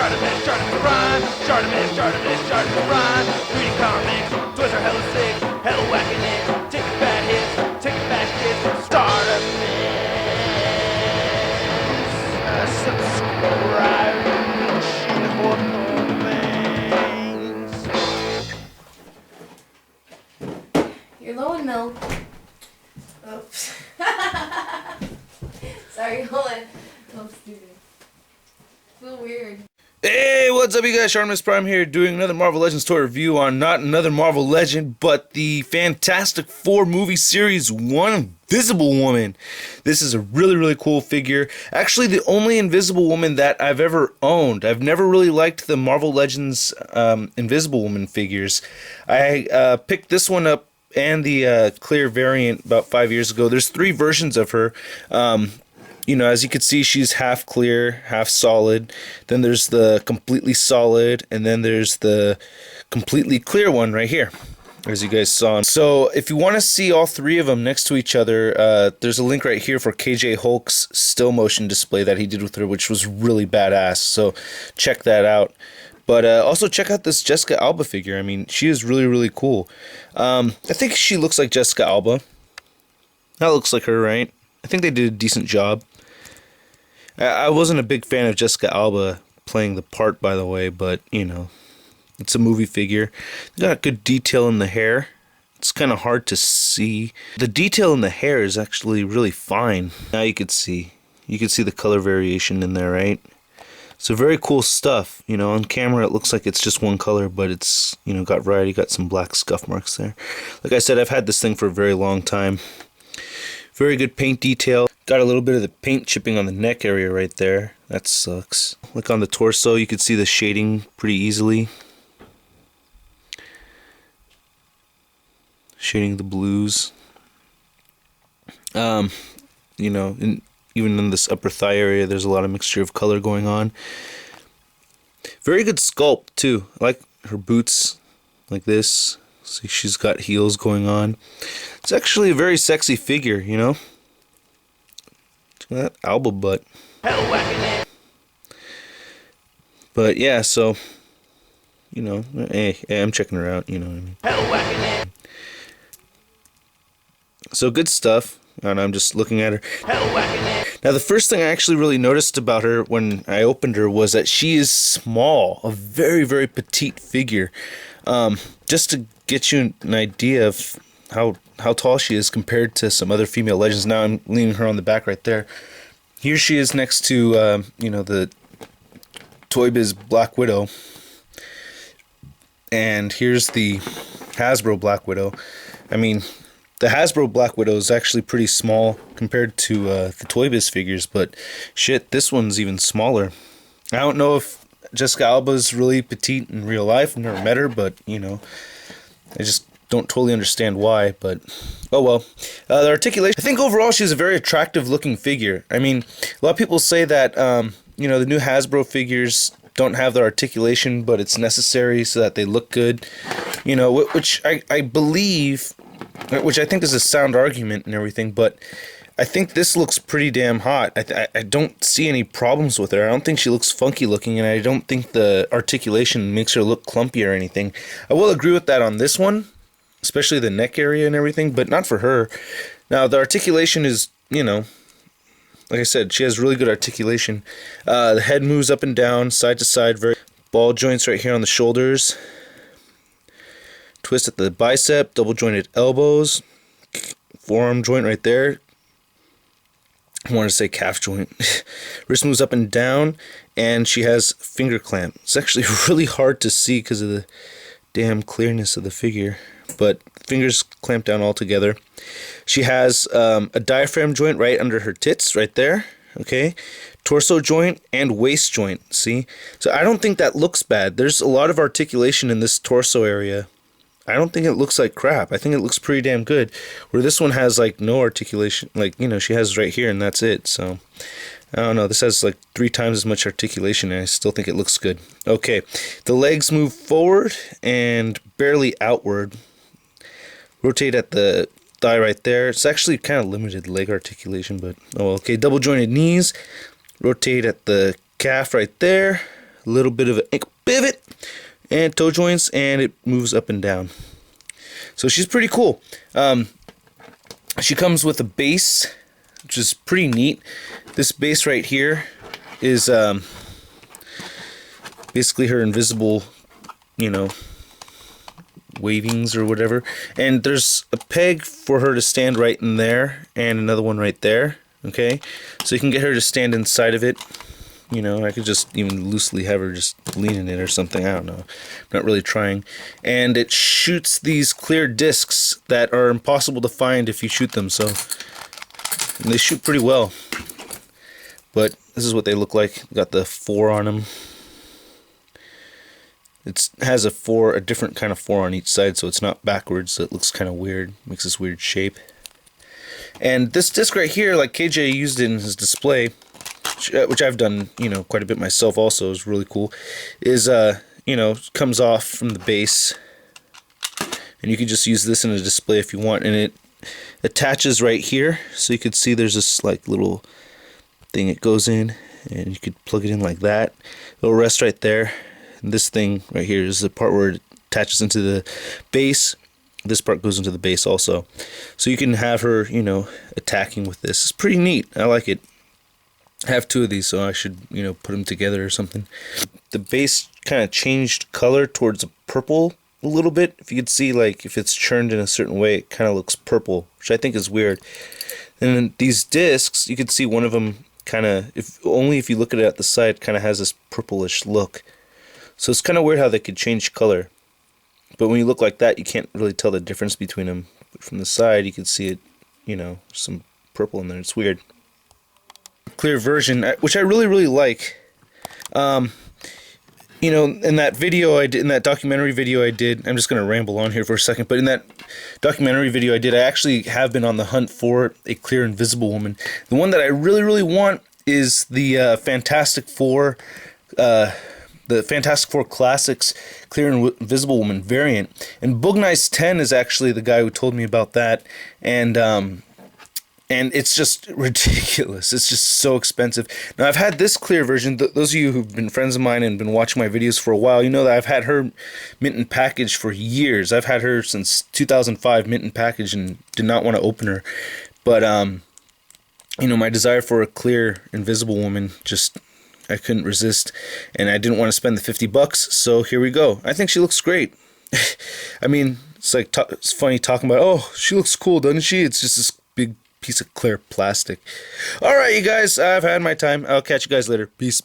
Chartemis Prime, Chartemis Prime. Reading comics, toys are hella sick, hella whacking it. Taking bad hits, taking bad shit. Subscribe for more things. You're low in milk. Oops. Sorry, hold on. I'm stupid. I feel weird. Hey, what's up you guys? Articulation Prime here doing another Marvel Legends toy review on not another Marvel Legend, but the Fantastic Four movie series One Invisible Woman. This is a really cool figure. Actually, the only Invisible Woman that I've ever owned. I've never really liked the Marvel Legends Invisible Woman figures. I picked this one up and the clear variant about 5 years ago. There's 3 versions of her. You know, as you can see, she's half clear, half solid. Then there's the completely solid, and then there's the completely clear one right here, as you guys saw. So if you want to see all 3 of them next to each other, there's a link right here for KJ Hulk's still motion display that he did with her, which was really badass. So check that out. But also check out this Jessica Alba figure. I mean, she is really cool. I think she looks like Jessica Alba. That looks like her, right? I think they did a decent job. I wasn't a big fan of Jessica Alba playing the part, by the way, but, you know, it's a movie figure. They got good detail in the hair. It's kind of hard to see. The detail in the hair is actually really fine. Now you can see. You can see the color variation in there, right? So very cool stuff. You know, on camera it looks like it's just one color, but it's, you know, got variety, got some black scuff marks there. Like I said, I've had this thing for a very long time. Very good paint detail. Got a little bit of the paint chipping on the neck area right there. That sucks. Look on the torso, you can see the shading pretty easily. Shading the blues. You know, even in this upper thigh area, there's a lot of mixture of color going on. Very good sculpt too. I like her boots like this. See, she's got heels going on. It's actually a very sexy figure, you know. Look at that Alba butt. But yeah, so, you know, hey, I'm checking her out, you know what I mean. So good stuff, and I'm just looking at her. Now the first thing I actually really noticed about her when I opened her was that she is small, a very petite figure. Just to get you an idea of how tall she is compared to some other female legends. Now I'm leaning her on the back right there. Here she is next to, you know, the Toy Biz Black Widow. And here's the Hasbro Black Widow. I mean, the Hasbro Black Widow is actually pretty small compared to the Toy Biz figures, but shit, this one's even smaller. I don't know if Jessica Alba is really petite in real life. I've never met her, but, you know, I just don't totally understand why, but oh well. The articulation, I think overall she's a very attractive looking figure. I mean, a lot of people say that, you know, the new Hasbro figures don't have the articulation, but it's necessary so that they look good. You know, which I believe, which I think is a sound argument and everything, but I think this looks pretty damn hot. I don't see any problems with her. I don't think she looks funky looking, and I don't think the articulation makes her look clumpy or anything. I will agree with that on this one, especially the neck area and everything, but not for her. Now, the articulation is, you know, like I said, she has really good articulation. The head moves up and down, side to side, very ball joints right here on the shoulders. Twist at the bicep, double jointed elbows, forearm joint right there. I want to say calf joint. Wrist moves up and down, and she has finger clamp. It's actually really hard to see because of the damn clearness of the figure, but fingers clamp down all together. She has a diaphragm joint right under her tits, right there. Okay, torso joint and waist joint. See, so I don't think that looks bad. There's a lot of articulation in this torso area. I don't think it looks like crap. I think it looks pretty damn good. Where this one has like no articulation, like, you know, she has right here and that's it. So I don't know. This has like 3 times as much articulation and I still think it looks good. Okay, the legs move forward and barely outward. Rotate at the thigh right there. It's actually kind of limited leg articulation, but oh, okay. Double jointed knees. Rotate at the calf right there. a little bit of an ankle pivot, and toe joints, and it moves up and down. So she's pretty cool. She comes with a base, which is pretty neat. This base right here is basically her invisible, you know, wavings or whatever. And there's a peg for her to stand right in there, and another one right there. Okay, so you can get her to stand inside of it. You know, I could just even loosely have her just lean in it or something. I don't know. I'm not really trying. And it shoots these clear discs that are impossible to find if you shoot them. So and they shoot pretty well. But this is what they look like. Got the 4 on them. It has a different kind of 4 on each side, so it's not backwards. So it looks kind of weird. Makes this weird shape. And this disc right here, like KJ used it in his display, which I've done, you know, quite a bit myself also, is really cool, is, you know, comes off from the base, and you can just use this in a display if you want, and it attaches right here, so you can see there's this, like, little thing it goes in, and you could plug it in like that. It'll rest right there, and this thing right here is the part where it attaches into the base. This part goes into the base also. So you can have her, you know, attacking with this. It's pretty neat. I like it. I have 2 of these, so I should, you know, put them together or something. The base kind of changed color towards a purple a little bit. If you could see, like, if it's churned in a certain way, it kind of looks purple, which I think is weird. And then these discs, you could see one of them kind of, if you look at it at the side, kind of has this purplish look. So it's kind of weird how they could change color. But when you look like that, you can't really tell the difference between them. But from the side, you can see it, you know, some purple in there. It's weird. Clear version, which I really like. You know, in that video I did, in that documentary video I did, I'm just going to ramble on here for a second, but in that documentary video I did, I actually have been on the hunt for a clear Invisible Woman. The one that I really want is the Fantastic Four, the Fantastic Four Classics Clear Invisible Woman variant. And Boognice 10 is actually the guy who told me about that, and it's just ridiculous. It's just so expensive. Now, I've had this clear version. Those of you who've been friends of mine and been watching my videos for a while, you know that I've had her mint and package for years. I've had her since 2005 mint and package and did not want to open her. But, you know, my desire for a clear Invisible Woman, just, I couldn't resist. And I didn't want to spend the $50, so here we go. I think she looks great. I mean, it's like, it's funny talking about, oh, she looks cool, doesn't she? It's just this big piece of clear plastic. Alright, you guys, I've had my time. I'll catch you guys later. Peace.